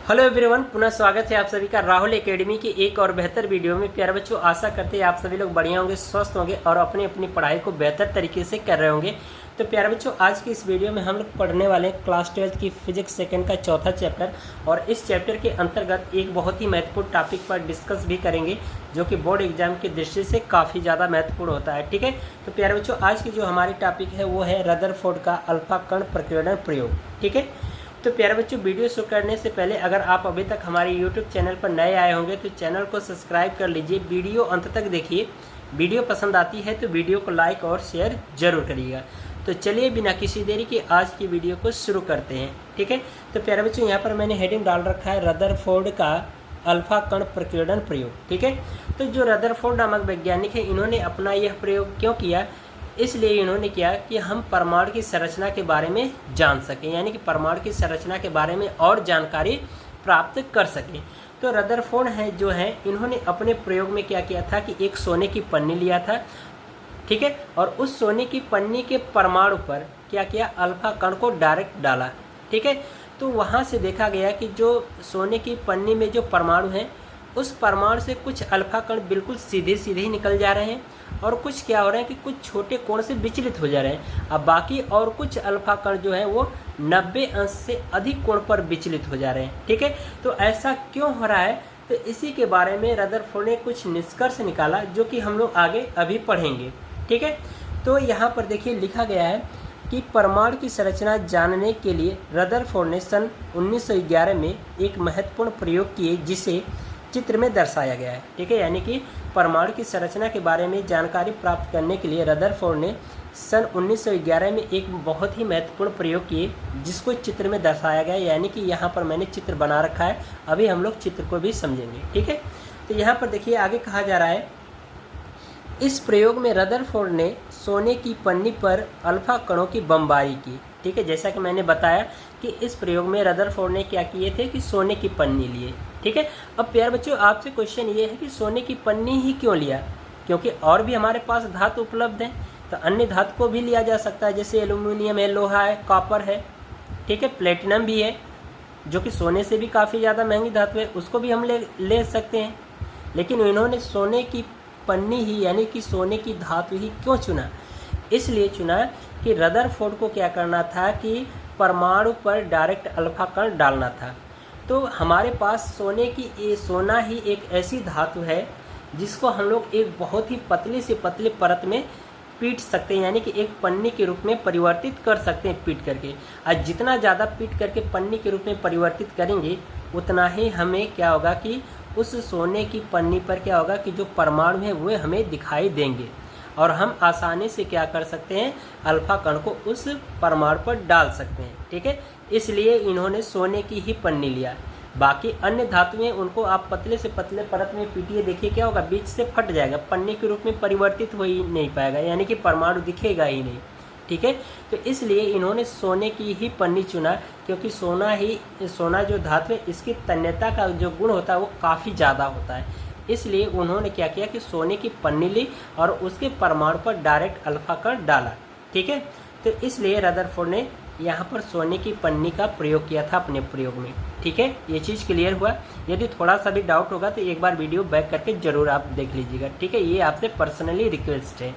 Hello everyone, पुनः स्वागत है आप सभी का राहुल एकेडमी की एक और बेहतर वीडियो में। प्यारे बच्चों, आशा करते हैं आप सभी लोग बढ़िया होंगे, स्वस्थ होंगे और अपनी अपनी पढ़ाई को बेहतर तरीके से कर रहे होंगे। तो प्यारे बच्चों, आज की इस वीडियो में हम लोग पढ़ने वाले हैं क्लास 12 की फिजिक्स सेकंड का चौथा चैप्टर। और इस चैप्टर के अंतर्गत एक बहुत ही महत्वपूर्ण टॉपिक पर डिस्कस भी करेंगे, जो कि बोर्ड एग्जाम की दृष्टि से काफ़ी ज़्यादा महत्वपूर्ण होता है। ठीक है, तो प्यारे बच्चों, आज की जो हमारी टॉपिक है वो है रदरफोर्ड का अल्फा कण प्रकीर्णन प्रयोग। ठीक है, तो प्यारे बच्चों, वीडियो शुरू करने से पहले अगर आप अभी तक हमारे YouTube चैनल पर नए आए होंगे तो चैनल को सब्सक्राइब कर लीजिए। वीडियो अंत तक देखिए। वीडियो पसंद आती है तो वीडियो को लाइक और शेयर जरूर करिएगा। तो चलिए बिना किसी देरी के आज की वीडियो को शुरू करते हैं। ठीक है, तो प्यारे बच्चों, यहाँ पर मैंने हेडिंग डाल रखा है रदरफोर्ड का अल्फा कण प्रकीर्णन प्रयोग। ठीक है, तो जो रदरफोर्ड नामक वैज्ञानिक है, इन्होंने अपना यह प्रयोग क्यों किया? इसलिए इन्होंने किया कि हम परमाणु की संरचना के बारे में जान सकें, यानी कि परमाणु की संरचना के बारे में और जानकारी प्राप्त कर सकें। तो रदरफोर्ड है जो है, इन्होंने अपने प्रयोग में क्या किया था कि एक सोने की पन्नी लिया था। ठीक है, और उस सोने की पन्नी के परमाणु पर क्या किया? अल्फा कण को डायरेक्ट डाला। ठीक है, तो वहाँ से देखा गया कि जो सोने की पन्नी में जो परमाणु हैं, उस परमाणु से कुछ अल्फा कण बिल्कुल सीधे सीधे ही निकल जा रहे हैं और कुछ क्या हो रहा है कि कुछ छोटे कोण से विचलित हो जा रहे हैं। अब बाकी और कुछ अल्फा कण जो है वो 90 अंश से अधिक कोण पर विचलित हो जा रहे हैं। ठीक है, तो ऐसा क्यों हो रहा है? तो इसी के बारे में रदरफोर्ड ने कुछ निष्कर्ष निकाला, जो कि हम लोग आगे अभी पढ़ेंगे। ठीक है, तो यहाँ पर देखिए लिखा गया है कि परमाणु की संरचना जानने के लिए रदरफोर्ड ने सन 1911 में एक महत्वपूर्ण प्रयोग किए, जिसे चित्र में दर्शाया गया है। ठीक है, यानी कि परमाणु की संरचना के बारे में जानकारी प्राप्त करने के लिए रदरफोर्ड ने सन 1911 में एक बहुत ही महत्वपूर्ण प्रयोग किए, जिसको चित्र में दर्शाया गया है। यानी कि यहाँ पर मैंने चित्र बना रखा है, अभी हम लोग चित्र को भी समझेंगे। ठीक है, तो यहाँ पर देखिए आगे कहा जा रहा है, इस प्रयोग में रदरफोर्ड ने सोने की पन्नी पर अल्फा कणों की बमबारी की। ठीक है, जैसा कि मैंने बताया कि इस प्रयोग में रदरफोर्ड ने क्या किए थे कि सोने की पन्नी लिए। ठीक है, अब प्यारे बच्चों, आपसे क्वेश्चन ये है कि सोने की पन्नी ही क्यों लिया? क्योंकि और भी हमारे पास धातु उपलब्ध है, तो अन्य धातु को भी लिया जा सकता है, जैसे एल्यूमिनियम है, लोहा है, कॉपर है। ठीक है, प्लेटिनम भी है, जो कि सोने से भी काफ़ी ज़्यादा महंगी धातु है, उसको भी हम ले सकते हैं। लेकिन इन्होंने सोने की पन्नी ही, यानी कि सोने की धातु ही क्यों चुना? इसलिए चुना कि रदरफोर्ड को क्या करना था कि परमाणु पर डायरेक्ट अल्फा कण डालना था। तो हमारे पास सोना ही एक ऐसी धातु है जिसको हम लोग एक बहुत ही पतले से पतले परत में पीट सकते हैं, यानी कि एक पन्नी के रूप में परिवर्तित कर सकते हैं पीट करके। और जितना ज़्यादा पीट करके पन्नी के रूप में परिवर्तित करेंगे, उतना ही हमें क्या होगा कि उस सोने की पन्नी पर क्या होगा कि जो परमाणु है वो हमें दिखाई देंगे और हम आसानी से क्या कर सकते हैं? अल्फा कण को उस परमाणु पर डाल सकते हैं। ठीक है, इसलिए इन्होंने सोने की ही पन्नी लिया। बाकी अन्य धातुएं, उनको आप पतले से पतले परत में पीटिए, देखिए क्या होगा, बीच से फट जाएगा, पन्नी के रूप में परिवर्तित हो ही नहीं पाएगा, यानी कि परमाणु दिखेगा ही नहीं। ठीक है, तो इसलिए इन्होंने सोने की ही पन्नी चुना, क्योंकि सोना जो धातु है, इसकी तन्यता का जो गुण होता है वो काफ़ी ज़्यादा होता है। इसलिए उन्होंने क्या किया कि सोने की पन्नी ली और उसके परमाणु पर डायरेक्ट अल्फा कण डाला। ठीक है, तो इसलिए रदरफोर्ड ने यहाँ पर सोने की पन्नी का प्रयोग किया था अपने प्रयोग में। ठीक है, ये चीज़ क्लियर हुआ? यदि थोड़ा सा भी डाउट होगा तो एक बार वीडियो बैक करके ज़रूर आप देख लीजिएगा। ठीक है, ये आपसे पर्सनली रिक्वेस्ट है।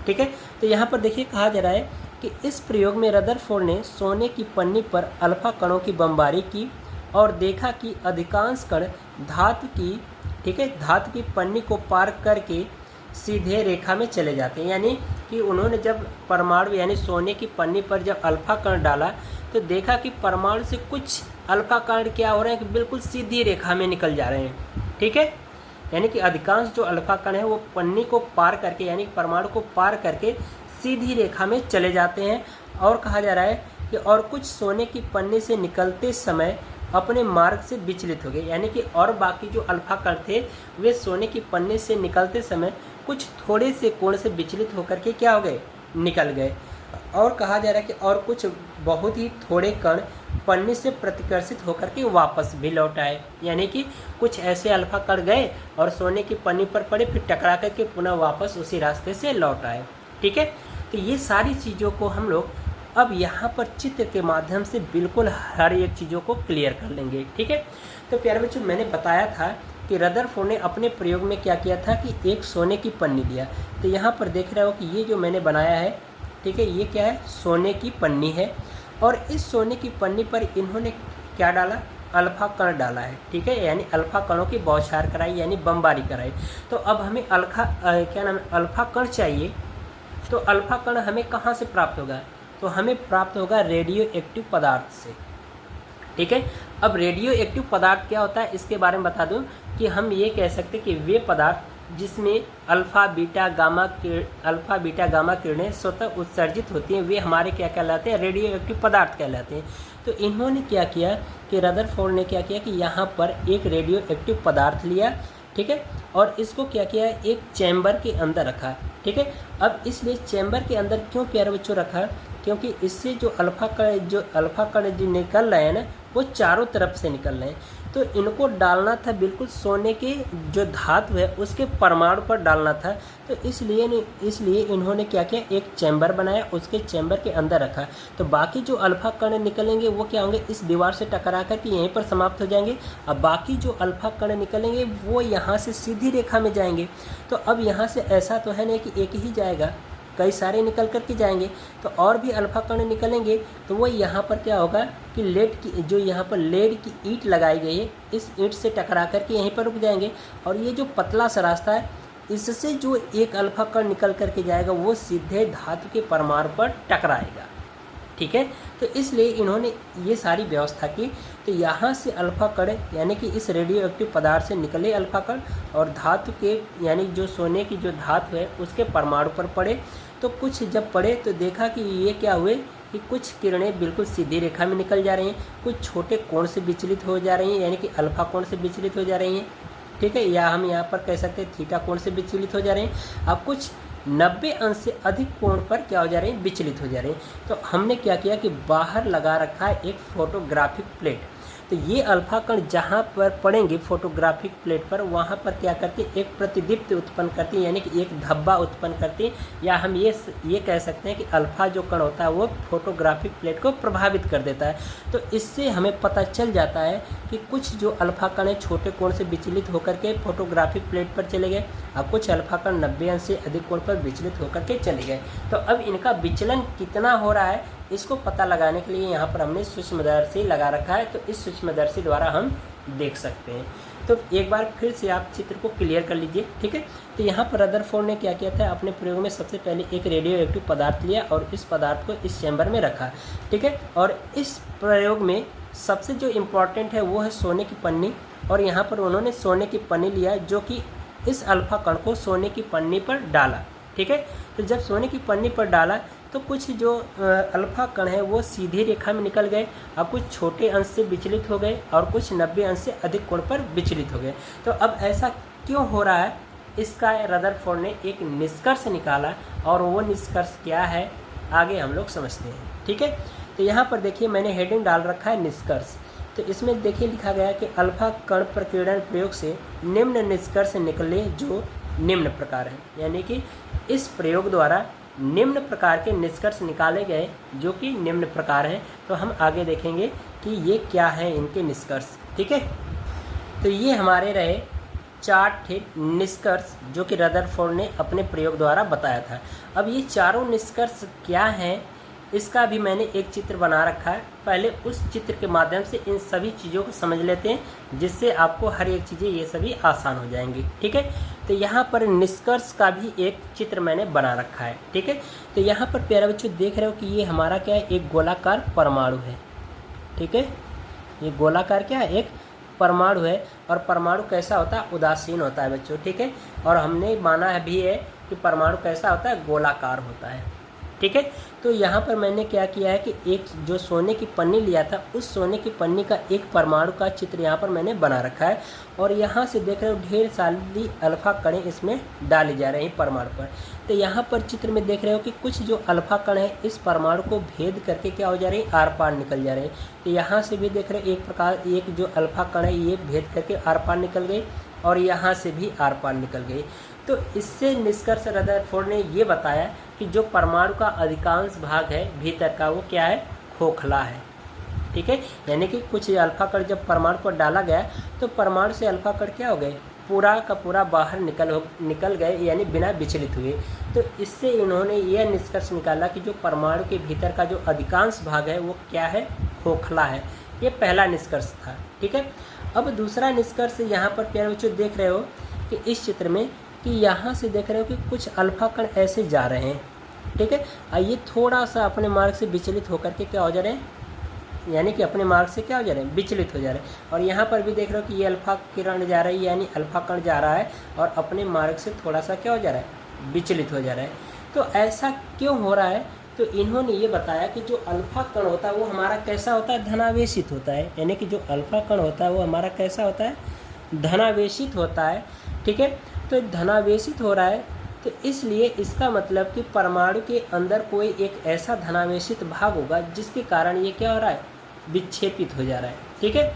ठीक है, तो यहाँ पर देखिए कहा जा रहा है कि इस प्रयोग में रदरफोर्ड ने सोने की पन्नी पर अल्फा कणों की बमबारी की और देखा कि अधिकांश कण धातु की पन्नी को पार करके सीधे रेखा में चले जाते हैं। यानी कि उन्होंने जब परमाणु यानी सोने की पन्नी पर जब अल्फा कण डाला तो देखा कि परमाणु से कुछ अल्फा कण क्या हो रहे हैं कि बिल्कुल सीधी रेखा में निकल जा रहे हैं। ठीक है, यानी कि अधिकांश जो अल्फा कण है वो पन्नी को पार करके, यानी परमाणु को पार करके सीधी रेखा में चले जाते हैं। और कहा जा रहा है कि और कुछ सोने की पन्नी से निकलते समय अपने मार्ग से विचलित हो गए, यानी कि और बाकी जो अल्फा कण थे वे सोने की पन्नी से निकलते समय कुछ थोड़े से कोण से विचलित होकर के क्या हो गए? निकल गए। और कहा जा रहा है कि और कुछ बहुत ही थोड़े कण पन्नी से प्रतिकर्षित होकर के वापस भी लौट आए, यानी कि कुछ ऐसे अल्फा कण गए और सोने की पन्नी पर पड़े, फिर टकरा करके पुनः वापस उसी रास्ते से लौट आए। ठीक है, तो ये सारी चीज़ों को हम लोग अब यहाँ पर चित्र के माध्यम से बिल्कुल हर एक चीज़ों को क्लियर कर लेंगे। ठीक है, तो प्यारे बच्चों मैंने बताया था कि रदरफोर्ड ने अपने प्रयोग में क्या किया था कि एक सोने की पन्नी लिया। तो यहाँ पर देख रहे हो कि ये जो मैंने बनाया है, ठीक है, ये क्या है, सोने की पन्नी है। और इस सोने की पन्नी पर इन्होंने क्या डाला, अल्फा कण डाला है। ठीक है, यानी अल्फा कणों की बौछार कराई, यानी बमबारी कराई। तो अब हमें अल्फा कण चाहिए। तो अल्फा कण हमें कहाँ से प्राप्त होगा, तो हमें प्राप्त होगा रेडियो एक्टिव पदार्थ से। ठीक है, अब रेडियो एक्टिव पदार्थ क्या होता है इसके बारे में बता दूं कि हम ये कह सकते हैं कि वे पदार्थ जिसमें अल्फा बीटा गामा किरणें स्वतः उत्सर्जित होती हैं, वे हमारे क्या कहलाते हैं, रेडियो एक्टिव पदार्थ कहलाते हैं। तो इन्होंने क्या किया कि रदरफोर्ड ने क्या किया कि यहाँ पर एक रेडियो एक्टिव पदार्थ लिया। ठीक है, और इसको क्या किया, एक चैम्बर के अंदर रखा। ठीक है, अब इसलिए चैम्बर के अंदर क्यों प्यारे बच्चों रखा, क्योंकि इससे जो अल्फा कण जो निकल रहे हैं ना, वो चारों तरफ से निकल रहे हैं। तो इनको डालना था बिल्कुल सोने के जो धातु है उसके परमाणु पर डालना था। तो इसलिए इन्होंने क्या किया, एक चैम्बर बनाया, उसके चैम्बर के अंदर रखा। तो बाकी जो अल्फा कण निकलेंगे वो क्या होंगे, इस दीवार से टकरा कर के यहीं पर समाप्त हो जाएंगे। अब बाकी जो अल्फा कण निकलेंगे वो यहाँ से सीधी रेखा में जाएंगे। तो अब यहाँ से ऐसा तो है नहीं कि एक ही जाएगा, कई सारे निकल कर के जाएंगे। तो और भी अल्फा कण निकलेंगे। तो वो यहाँ पर क्या होगा कि यहाँ पर लेड की ईंट लगाई गई है, इस ईंट से टकरा कर के यहीं पर रुक जाएंगे। और ये जो पतला सा रास्ता है, इससे जो एक अल्फा कण निकल कर के जाएगा वो सीधे धातु के परमाणु पर टकराएगा। ठीक है, तो इसलिए इन्होंने ये सारी व्यवस्था की। तो यहाँ से अल्फा कण यानी कि इस रेडियो एक्टिव पदार्थ से निकले अल्फा कण और धातु के यानी जो सोने की जो धातु है उसके परमाणु पर पड़े। तो कुछ जब पड़े तो देखा कि ये क्या हुए कि कुछ किरणें बिल्कुल सीधी रेखा में निकल जा रही हैं, कुछ छोटे कोण से विचलित हो जा रही हैं, यानी कि अल्फा कोण से विचलित हो जा रही हैं। ठीक है, या हम यहाँ पर कह सकते हैं थीटा कोण से विचलित हो जा रहे हैं। अब कुछ 90 अंश से अधिक कोण पर क्या हो जा रहे हैं, विचलित हो जा रहे हैं। तो हमने क्या किया कि बाहर लगा रखा है एक फोटोग्राफिक प्लेट। तो ये अल्फा कण जहाँ पर पड़ेंगे फोटोग्राफिक प्लेट पर, वहाँ पर क्या करती है, एक प्रतिदीप्ति उत्पन्न करती है, यानी कि एक धब्बा उत्पन्न करती है। या हम ये कह सकते हैं कि अल्फा जो कण होता है वो फोटोग्राफिक प्लेट को प्रभावित कर देता है। तो इससे हमें पता चल जाता है कि कुछ जो अल्फा कण है छोटे कोण से विचलित होकर के फोटोग्राफिक प्लेट पर चले गए, और कुछ अल्फा कण 90 अंश से अधिक कोण पर विचलित होकर के चले गए। तो अब इनका विचलन कितना हो रहा है इसको पता लगाने के लिए यहाँ पर हमने सूक्ष्मदर्शी लगा रखा है। तो इस सूक्ष्मदर्शी द्वारा हम देख सकते हैं। तो एक बार फिर से आप चित्र को क्लियर कर लीजिए। ठीक है, तो यहाँ पर रदरफोर्ड ने क्या किया था, अपने प्रयोग में सबसे पहले एक रेडियो एक्टिव पदार्थ लिया और इस पदार्थ को इस चैम्बर में रखा। ठीक है, और इस प्रयोग में सबसे जो इम्पोर्टेंट है वो है सोने की पन्नी। और यहाँ पर उन्होंने सोने की पन्नी लिया जो कि इस अल्फा कण को सोने की पन्नी पर डाला। ठीक है, तो जब सोने की पन्नी पर डाला तो कुछ जो अल्फा कण है वो सीधी रेखा में निकल गए, अब कुछ छोटे अंश से विचलित हो गए और कुछ 90 अंश से अधिक कोण पर विचलित हो गए। तो अब ऐसा क्यों हो रहा है, इसका रदरफोर्ड ने एक निष्कर्ष निकाला, और वो निष्कर्ष क्या है आगे हम लोग समझते हैं। ठीक है, तो यहाँ पर देखिए मैंने हेडिंग डाल रखा है निष्कर्ष। तो इसमें देखिए लिखा गया है कि अल्फा कण प्रकीर्णन प्रयोग से निम्न निष्कर्ष निकले जो निम्न प्रकार है, यानी कि इस प्रयोग द्वारा निम्न प्रकार के निष्कर्ष निकाले गए जो कि निम्न प्रकार हैं। तो हम आगे देखेंगे कि ये क्या है इनके निष्कर्ष। ठीक है, तो ये हमारे रहे 4 निष्कर्ष जो कि रदरफोर्ड ने अपने प्रयोग द्वारा बताया था। अब ये चारों निष्कर्ष क्या हैं इसका भी मैंने एक चित्र बना रखा है। पहले उस चित्र के माध्यम से इन सभी चीज़ों को समझ लेते हैं, जिससे आपको हर एक चीज़ें ये सभी आसान हो जाएंगी। ठीक है, तो यहाँ पर निष्कर्ष का भी एक चित्र मैंने बना रखा है। ठीक है, तो यहाँ पर प्यारे बच्चों देख रहे हो कि ये हमारा क्या है, एक गोलाकार परमाणु है। ठीक है, ये गोलाकार क्या है, एक परमाणु है। और परमाणु कैसा होता है, उदासीन होता है बच्चों। ठीक है, और हमने माना भी है कि परमाणु कैसा होता है, गोलाकार होता है। ठीक है, तो यहाँ पर मैंने क्या किया है कि एक जो सोने की पन्नी लिया था, उस सोने की पन्नी का एक परमाणु का चित्र यहाँ पर मैंने बना रखा है। और यहाँ से देख रहे हो ढेर सारी अल्फा कणें इसमें डाली जा रही हैं परमाणु पर। तो यहाँ पर चित्र में देख रहे हो कि कुछ जो अल्फा कण है इस परमाणु को भेद करके क्या हो जा रही है, आर पार निकल जा रहे हैं। तो यहाँ से भी देख रहे हो एक जो अल्फा कण है ये भेद करके आर पार निकल गई, और यहाँ से भी आर पार निकल गई। तो इससे निष्कर्ष रदरफोर्ड ने ये बताया कि जो परमाणु का अधिकांश भाग है भीतर का वो क्या है, खोखला है। ठीक है, यानी कि कुछ अल्फा कण जब परमाणु पर डाला गया तो परमाणु से अल्फा कण क्या हो गए, पूरा का पूरा बाहर निकल गए, यानी बिना विचलित हुए। तो इससे इन्होंने यह निष्कर्ष निकाला कि जो परमाणु के भीतर का जो अधिकांश भाग है वो क्या है, खोखला है। ये पहला निष्कर्ष था। ठीक है, अब दूसरा निष्कर्ष यहाँ पर प्यारे बच्चों देख रहे हो कि इस चित्र में कि यहाँ से देख रहे हो कि कुछ अल्फा कण ऐसे जा रहे हैं। ठीक है, ये थोड़ा सा अपने मार्ग से विचलित होकर के क्या हो जा रहे हैं, यानी कि अपने मार्ग से क्या हो जा रहे हैं, विचलित हो जा रहे हैं। और यहाँ पर भी देख रहे हो कि ये अल्फा किरण जा रही है, यानी अल्फा कण जा रहा है और अपने मार्ग से थोड़ा सा क्या हो जा रहा है, विचलित हो जा रहा है। तो ऐसा क्यों हो रहा है, तो इन्होंने ये बताया कि जो अल्फा कण होता है वो हमारा कैसा होता है, धनावेशित होता है। यानी कि जो अल्फा कण होता है वो हमारा कैसा होता है, धनावेशित होता है। ठीक है, तो धनावेशित हो रहा है तो इसलिए इसका मतलब कि परमाणु के अंदर कोई एक ऐसा धनावेशित भाग होगा जिसके कारण ये क्या हो रहा है, विक्षेपित हो जा रहा है। ठीक है,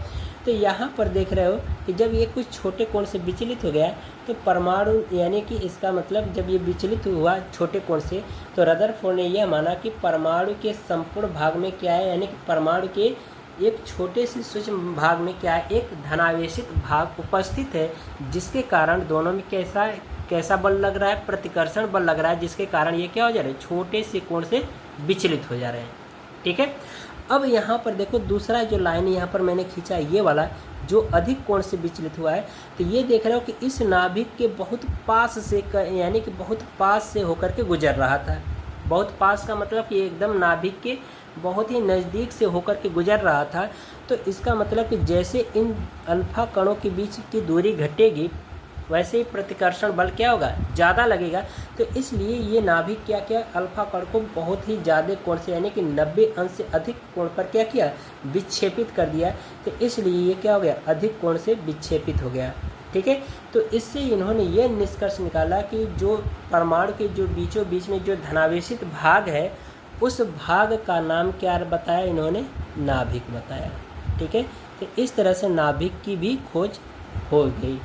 तो यहाँ पर देख रहे हो कि जब ये कुछ छोटे कोण से विचलित हो गया तो परमाणु, यानी कि इसका मतलब जब ये विचलित हुआ छोटे कोण से, तो रदरफोर्ड ने यह माना कि परमाणु के संपूर्ण भाग में क्या है, यानी कि परमाणु के एक छोटे से सूक्ष्म भाग में क्या है, एक धनावेशित भाग उपस्थित है, जिसके कारण दोनों में कैसा बल लग रहा है, प्रतिकर्षण बल लग रहा है, जिसके कारण ये क्या हो जा रहे हैं, छोटे से कोण से विचलित हो जा रहे हैं। ठीक है, अब यहाँ पर देखो दूसरा जो लाइन यहाँ पर मैंने खींचा है, ये वाला जो अधिक कोण से विचलित हुआ है, तो ये देख रहे हो कि इस नाभिक के बहुत पास से, यानी कि बहुत पास से होकर के गुजर रहा था। बहुत पास का मतलब कि एकदम नाभिक के बहुत ही नज़दीक से होकर के गुजर रहा था। तो इसका मतलब कि जैसे इन अल्फा कणों के बीच की दूरी घटेगी वैसे ही प्रतिकर्षण बल क्या होगा, ज़्यादा लगेगा। तो इसलिए ये नाभिक क्या किया, अल्फा कण को बहुत ही ज़्यादा कोण से, यानी कि 90 अंश से अधिक कोण पर क्या किया, विक्षेपित कर दिया। तो इसलिए ये क्या हो गया, अधिक कोण से विक्षेपित हो गया। ठीक है, तो इससे इन्होंने ये निष्कर्ष निकाला कि जो परमाणु के जो बीचों बीच में जो धनावेशित भाग है उस भाग का नाम क्या बताया इन्होंने, नाभिक बताया। ठीक है, तो इस तरह से नाभिक की भी खोज हो गई।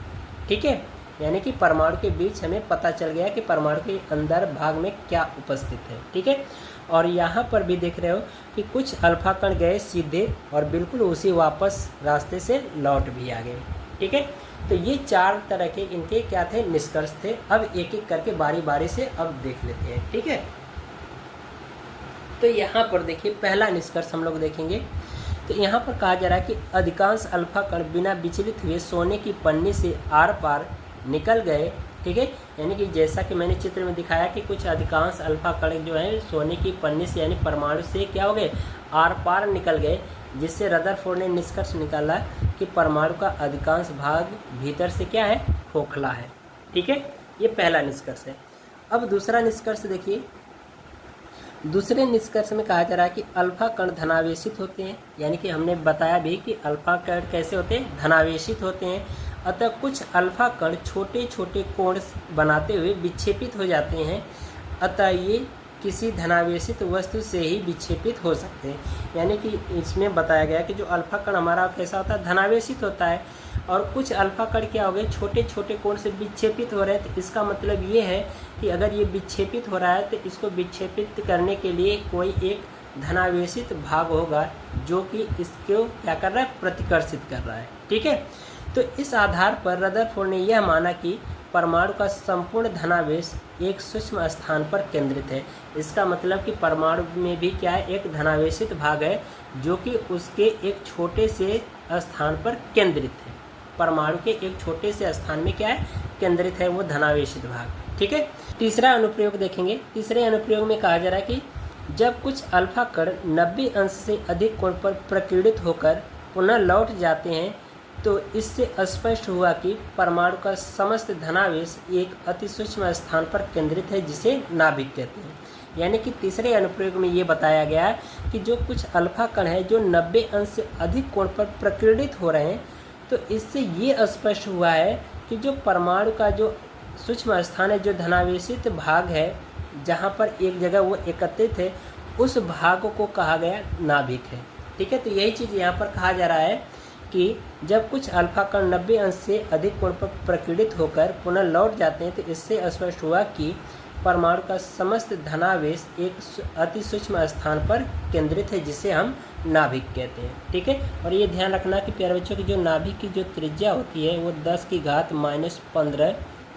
ठीक है, यानी कि परमाणु के बीच हमें पता चल गया कि परमाणु के अंदर भाग में क्या उपस्थित है। ठीक है, और यहाँ पर भी देख रहे हो कि कुछ अल्फा कण गए सीधे और बिल्कुल उसी वापस रास्ते से लौट भी आ गए। ठीक है, तो ये 4 तरह के इनके क्या थे, निष्कर्ष थे। अब एक एक करके बारी बारी से अब देख लेते हैं। ठीक है, तो यहाँ पर देखिए पहला निष्कर्ष हम लोग देखेंगे। तो यहाँ पर कहा जा रहा है कि अधिकांश अल्फा कण बिना विचलित हुए सोने की पन्नी से आर पार निकल गए। ठीक है, यानी कि जैसा कि मैंने चित्र में दिखाया कि कुछ अधिकांश अल्फा कण जो है सोने की पन्नी से, यानी परमाणु से क्या हो गए, आर पार निकल गए, जिससे रदरफोर्ड ने निष्कर्ष निकाला कि परमाणु का अधिकांश भाग भीतर से क्या है, खोखला है। ठीक है, ये पहला निष्कर्ष है। अब दूसरा निष्कर्ष देखिए। दूसरे निष्कर्ष में कहा जा रहा है कि अल्फा कण धनावेशित होते हैं, यानी कि हमने बताया भी कि अल्फा कण कैसे होते हैं, धनावेशित होते हैं। अतः कुछ अल्फा कण छोटे छोटे कोण बनाते हुए विक्षेपित हो जाते हैं। अतः ये किसी धनावेशित वस्तु से ही विक्षेपित हो सकते हैं। यानी कि इसमें बताया गया कि जो अल्फा कण हमारा कैसा होता है, धनावेशित होता है, और कुछ अल्फा कण क्या हो गए, छोटे छोटे कोण से विक्षेपित हो रहे हैं। तो इसका मतलब ये है कि अगर ये विक्षेपित हो रहा है तो इसको विक्षेपित करने के लिए कोई एक धनावेशित भाग होगा जो कि इसको क्या कर रहा है, प्रतिकर्षित कर रहा है। ठीक है, तो इस आधार पर रदरफोर्ड ने यह माना कि परमाणु का संपूर्ण धनावेश एक सूक्ष्म स्थान पर केंद्रित है। इसका मतलब कि परमाणु में भी क्या है, एक धनावेशित भाग है जो कि उसके एक छोटे से स्थान पर केंद्रित है। परमाणु के एक छोटे से स्थान में क्या है, केंद्रित है वो धनावेशित भाग। ठीक है, तीसरा अनुप्रयोग देखेंगे। तीसरे अनुप्रयोग में कहा जा रहा है कि जब कुछ अल्फा कण 90 अंश से अधिक कोण पर प्रकीर्णित होकर पुनः लौट जाते हैं तो इससे स्पष्ट हुआ कि परमाणु का समस्त धनावेश एक अति सूक्ष्म स्थान पर केंद्रित है जिसे नाभिक कहते हैं। यानी कि तीसरे अनुप्रयोग में ये बताया गया कि जो कुछ अल्फा कण है जो 90 अंश से अधिक कोण पर प्रकीर्णित हो रहे हैं, तो इससे ये स्पष्ट हुआ है कि जो परमाणु का जो सूक्ष्म स्थान है, जो धनावेशित भाग है, जहाँ पर एक जगह वो एकत्रित है, उस भाग को कहा गया नाभिक है। ठीक है, तो यही चीज़ यहाँ पर कहा जा रहा है कि जब कुछ अल्फा कण 90 अंश से अधिक कोण पर प्रकीर्णित होकर पुनः लौट जाते हैं तो इससे स्पष्ट हुआ कि परमाणु का समस्त धनावेश एक अति सूक्ष्म स्थान पर केंद्रित है, जिसे हम नाभिक कहते हैं। ठीक है, और ये ध्यान रखना कि प्यारे बच्चों की जो नाभिक की जो त्रिज्या होती है वो 10⁻⁻15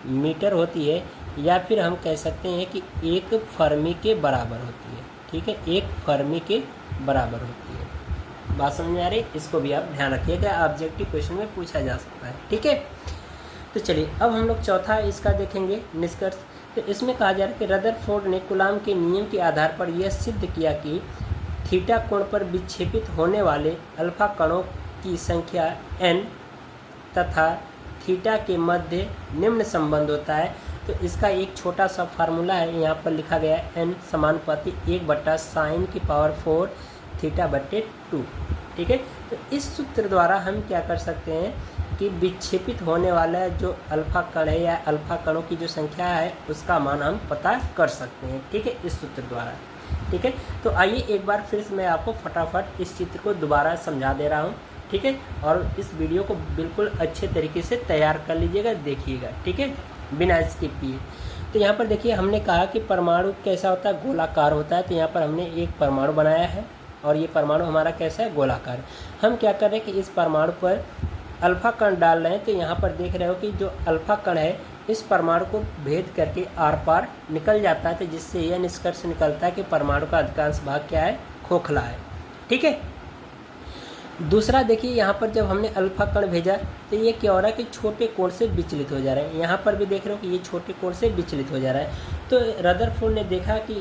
मीटर होती है, या फिर हम कह सकते हैं कि 1 फर्मी के बराबर होती है। ठीक है, 1 फर्मी के बराबर होती है। बात समझ में आ रही है? इसको भी आप ध्यान रखिएगा, ऑब्जेक्टिव क्वेश्चन में पूछा जा सकता है। ठीक है, तो चलिए अब हम लोग चौथा इसका देखेंगे निष्कर्ष। तो इसमें कहा जा रहा है कि रदरफोर्ड ने कूलाम के नियम के आधार पर यह सिद्ध किया कि थीटा कोण पर विक्षेपित होने वाले अल्फा कणों की संख्या n तथा थीटा के मध्य निम्न संबंध होता है। तो इसका एक छोटा सा फार्मूला है, यहाँ पर लिखा गया है n समानुपाती 1/sin⁴ θ/2। ठीक है, तो इस सूत्र द्वारा हम क्या कर सकते हैं कि विक्षेपित होने वाला जो अल्फा कण है या अल्फा कणों की जो संख्या है उसका मान हम पता कर सकते हैं। ठीक है, इस सूत्र द्वारा। ठीक है, तो आइए एक बार फिर से मैं आपको फटाफट इस चित्र को दोबारा समझा दे रहा हूँ। ठीक है, और इस वीडियो को बिल्कुल अच्छे तरीके से तैयार कर लीजिएगा, देखिएगा। ठीक है, बिना स्किप किए। तो यहाँ पर देखिए हमने कहा कि परमाणु कैसा होता है, गोलाकार होता है। तो यहाँ पर हमने एक परमाणु बनाया है और ये परमाणु हमारा कैसा है, गोलाकार। हम क्या कर रहे हैं कि इस परमाणु पर अल्फा कण डाल रहे हैं। तो यहाँ पर देख रहे हो कि जो अल्फा कण है इस परमाणु को भेद करके आर पार निकल जाता है, तो जिससे यह निष्कर्ष निकलता है कि परमाणु का अधिकांश भाग क्या है, खोखला है। ठीक है, दूसरा देखिए यहाँ पर जब हमने अल्फा कण भेजा तो ये क्या हो रहा है कि छोटे कोण से विचलित हो जा रहा है। यहाँ पर भी देख रहे हो कि ये छोटे कोण से विचलित हो जा रहा है। तो रदरफोर्ड ने देखा कि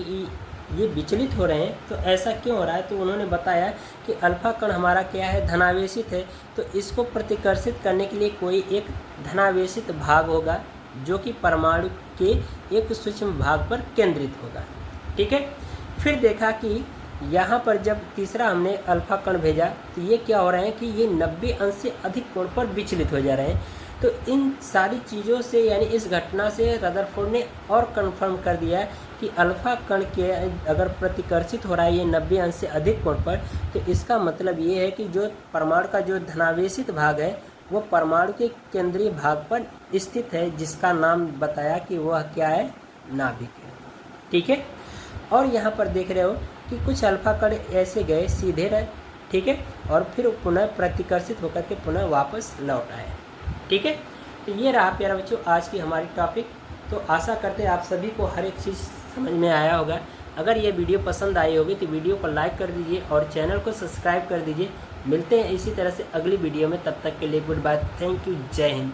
ये विचलित हो रहे हैं, तो ऐसा क्यों हो रहा है। तो उन्होंने बताया कि अल्फा कण हमारा क्या है, धनावेशित है। तो इसको प्रतिकर्षित करने के लिए कोई एक धनावेशित भाग होगा जो कि परमाणु के एक सूक्ष्म भाग पर केंद्रित होगा। ठीक है, फिर देखा कि यहाँ पर जब तीसरा हमने अल्फा कण भेजा तो ये क्या हो रहे हैं कि ये 90 अंश से अधिक कोण पर विचलित हो जा रहे हैं। तो इन सारी चीज़ों से यानी इस घटना से रदरफोर्ड ने और कंफर्म कर दिया है कि अल्फा कण के अगर प्रतिकर्षित हो रहा है ये 90 अंश से अधिक कोण पर, तो इसका मतलब ये है कि जो परमाणु का जो धनावेशित भाग है वो परमाणु के केंद्रीय भाग पर स्थित है, जिसका नाम बताया कि वह क्या है, नाभिक है। ठीक है, और यहाँ पर देख रहे हो कि कुछ अल्फा कण ऐसे गए सीधे रहे। ठीक है, और फिर पुनः प्रतिकर्षित होकर के पुनः वापस लौट आए। ठीक है, तो ये रहा प्यारे बच्चों आज की हमारी टॉपिक। तो आशा करते हैं आप सभी को हर एक चीज़ समझ में आया होगा। अगर ये वीडियो पसंद आई होगी तो वीडियो को लाइक कर दीजिए और चैनल को सब्सक्राइब कर दीजिए। मिलते हैं इसी तरह से अगली वीडियो में, तब तक के लिए गुड बाय, थैंक यू, जय हिंद।